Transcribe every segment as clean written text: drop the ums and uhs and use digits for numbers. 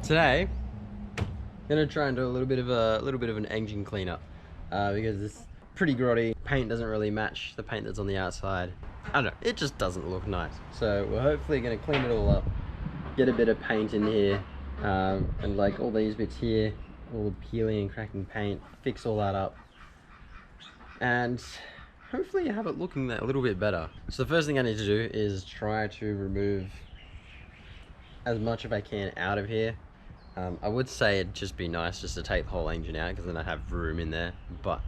Today, I'm gonna try and do a little bit of an engine cleanup because it's pretty grotty. Paint doesn't really match the paint that's on the outside. I don't know, it just doesn't look nice. So we're hopefully gonna clean it all up, get a bit of paint in here, and like all these bits here, all the peeling and cracking paint, fix all that up, and hopefully have it looking a little bit better. So the first thing I need to do is try to remove as much as I can out of here. I would say it'd just be nice just to take the whole engine out because then I have room in there, but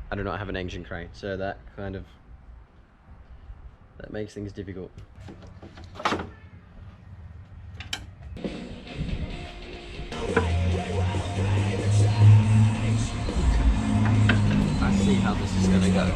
I do not have an engine crate, so that makes things difficult. I see how this is gonna go.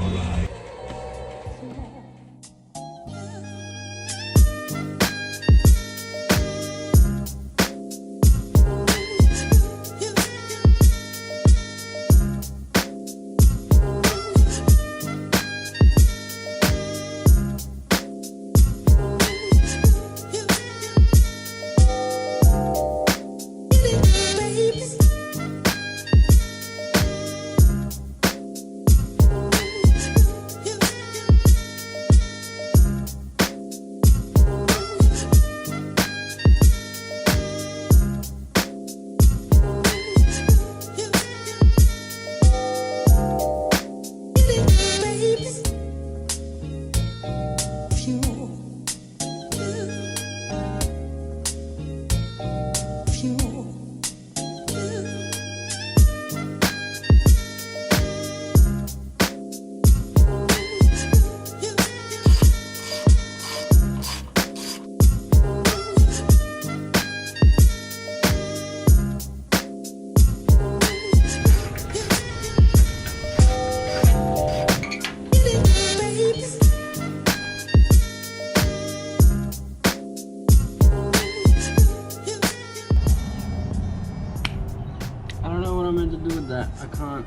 I can't.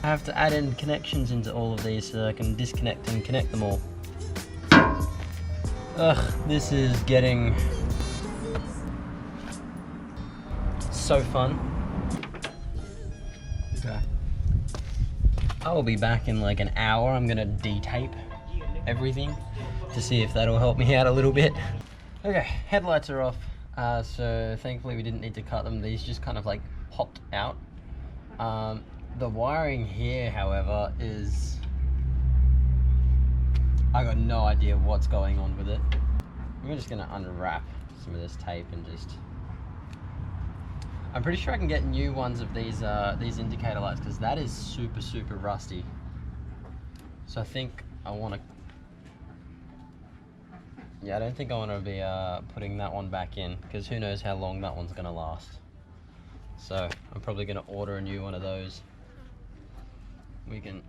I have to add in connections into all of these so I can disconnect and connect them all. Ugh, this is getting so fun. Okay. I will be back in like an hour. I'm gonna de-tape everything to see if that'll help me out a little bit. Okay, headlights are off. So thankfully we didn't need to cut them. These just kind of like popped out. The wiring here, however, is... I got no idea what's going on with it. I'm just gonna unwrap some of this tape and just... I'm pretty sure I can get new ones of these indicator lights because that is super rusty. So I think I want to... Yeah, I don't think I want to be putting that one back in because who knows how long that one's gonna last. So I'm probably going to order a new one of those. We can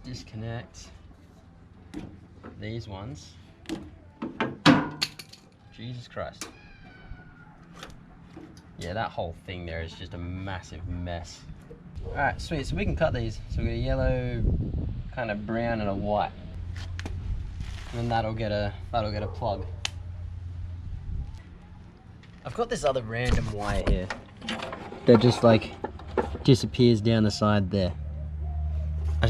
disconnect these ones. Jesus Christ. Yeah, that whole thing there is just a massive mess. Alright, sweet. So we can cut these. So we got a yellow, kind of brown, and a white. And then that'll get a plug. I've got this other random wire here that just like disappears down the side there. I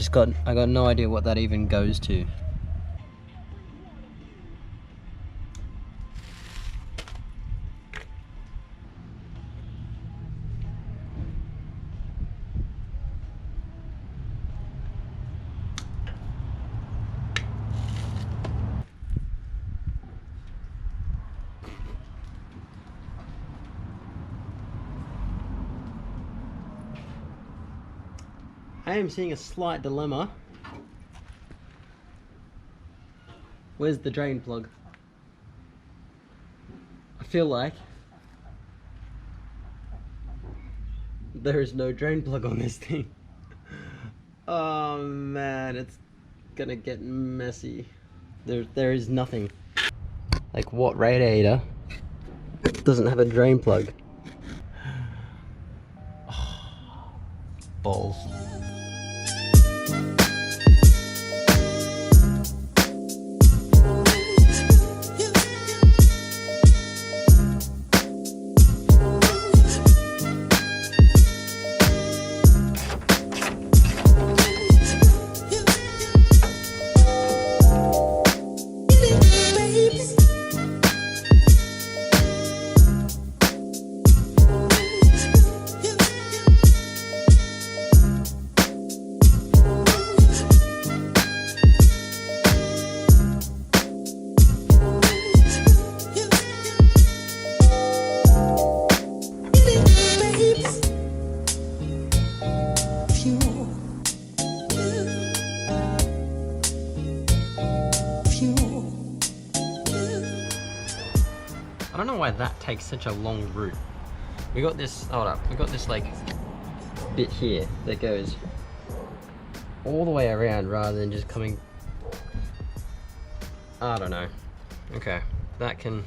got no idea what that even goes to. I am seeing a slight dilemma. Where's the drain plug? I feel like there is no drain plug on this thing. Oh man, it's gonna get messy. There is nothing. Like, what radiator doesn't have a drain plug? Balls. know why that takes such a long route. We got this, hold up, we got this like bit here that goes all the way around rather than just coming, I don't know. Okay, that comes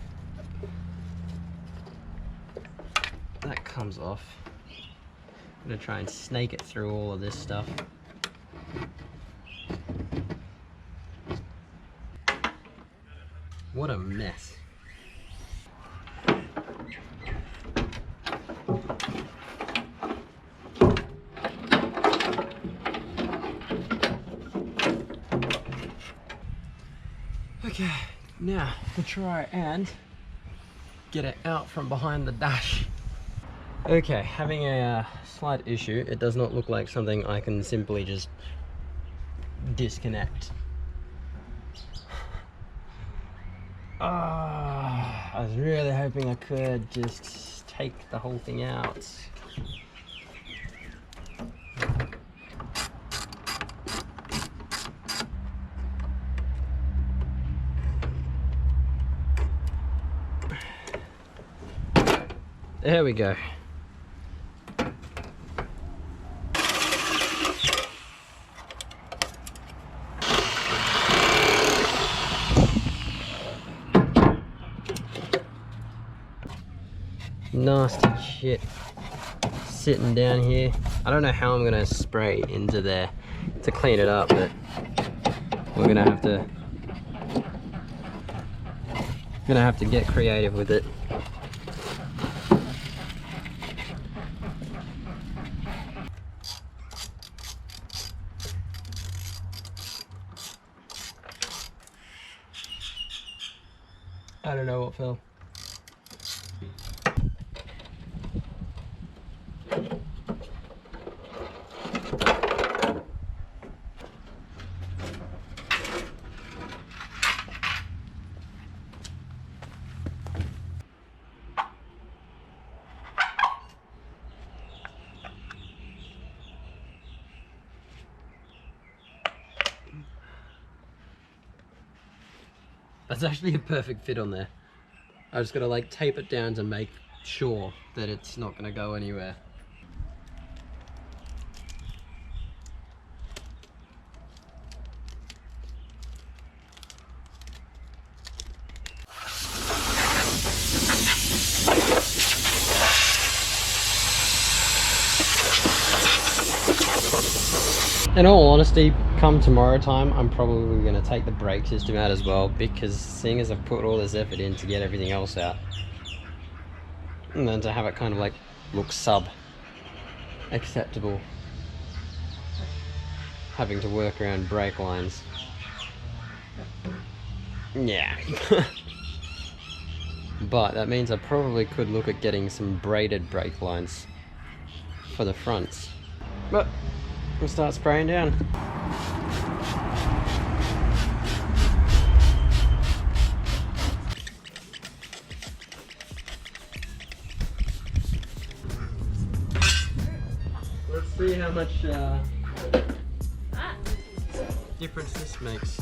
off. I'm gonna try and snake it through all of this stuff. What a mess. Okay, now we'll try and get it out from behind the dash. Okay, having a slight issue. It does not look like something I can simply just disconnect. I was really hoping I could just take the whole thing out. There we go. Nasty shit sitting down here. I don't know how I'm gonna spray into there to clean it up, but we're gonna have to get creative with it. I don't know what fell. That's actually a perfect fit on there. I just gotta like tape it down to make sure that it's not gonna go anywhere. In all honesty, come tomorrow time, I'm probably going to take the brake system out as well, because seeing as I've put all this effort in to get everything else out, and then to have it kind of like look acceptable, having to work around brake lines. Yeah. But that means I probably could look at getting some braided brake lines for the fronts. But we'll start spraying down. Let's see how much difference this makes.